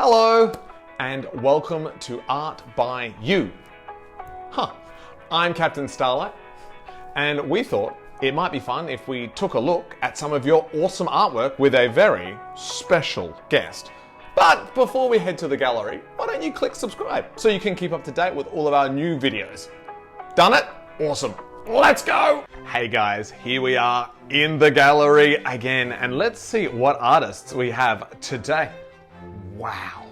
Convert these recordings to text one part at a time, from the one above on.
Hello, and welcome to Art by You. I'm Captain Starlight, and we thought it might be fun if we took a look at some of your awesome artwork with a very special guest. But before we head to the gallery, why don't you click subscribe so you can keep up to date with all of our new videos. Done it? Awesome. Let's go! Hey guys, here we are in the gallery again, and let's see what artists we have today. Wow.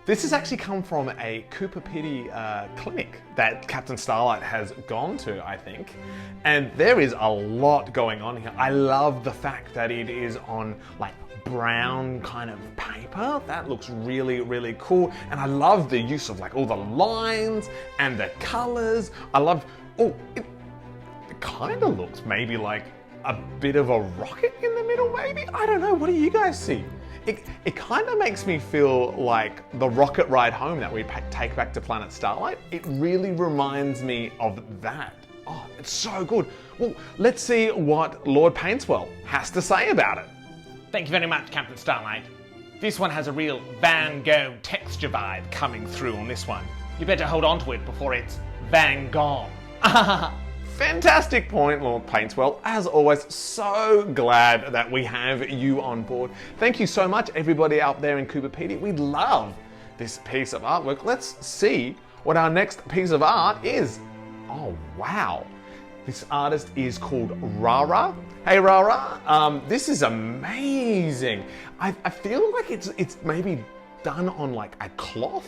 This has actually come from a Cooper Pedy clinic that Captain Starlight has gone to, I think. And there is a lot going on here. I love the fact that it is on like brown kind of paper. That looks really, really cool. And I love the use of like all the lines and the colors. I love, it kind of looks maybe like a bit of a rocket in the middle, maybe? I don't know, what do you guys see? It kind of makes me feel like the rocket ride home that we take back to Planet Starlight. It really reminds me of that. Oh, it's so good. Well, let's see what Lord Paintswell has to say about it. Thank you very much, Captain Starlight. This one has a real Van Gogh texture vibe coming through on this one. You better hold on to it before it's Van Gogh. Fantastic point, Lord Paintswell. As always, so glad that we have you on board. Thank you so much, everybody out there in Cooper Pedy. We love this piece of artwork. Let's see what our next piece of art is. Oh, wow. This artist is called Rara. Hey, Rara. This is amazing. I feel like it's maybe done on like a cloth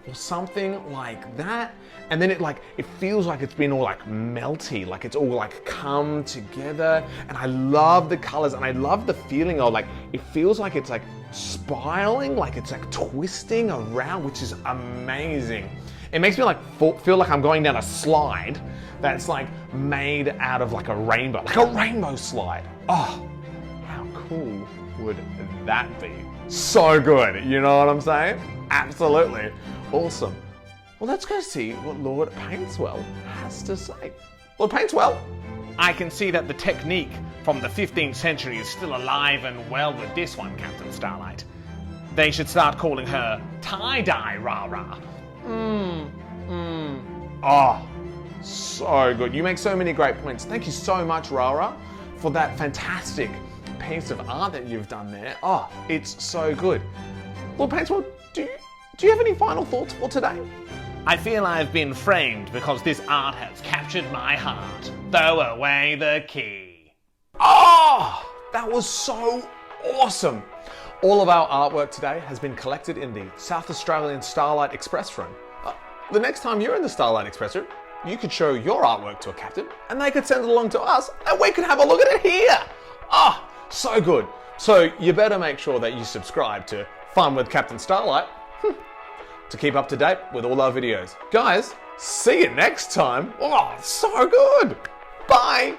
or something like that, and then it feels like it's been all like melty, like it's all like come together. And I love the colors, and I love the feeling of like it feels like it's like spiraling, like it's like twisting around, which is amazing. It makes me like feel like I'm going down a slide that's like made out of like a rainbow slide. Oh, how cool would that be? So good, you know what I'm saying? Absolutely. Awesome. Well, let's go see what Lord Paintswell has to say. Lord Paintswell? I can see that the technique from the 15th century is still alive and well with this one, Captain Starlight. They should start calling her tie-dye Rara. Oh, so good. You make so many great points. Thank you so much, Rara, for that fantastic piece of art that you've done there. Oh, it's so good. Lord Paintswell, do you have any final thoughts for today? I feel I've been framed because this art has captured my heart. Throw away the key. Oh, that was so awesome. All of our artwork today has been collected in the South Australian Starlight Express Room. The next time you're in the Starlight Express Room, you could show your artwork to a captain and they could send it along to us and we could have a look at it here. Oh, so good. So you better make sure that you subscribe to Fun with Captain Starlight to keep up to date with all our videos. Guys, see you next time. Oh, so good. Bye.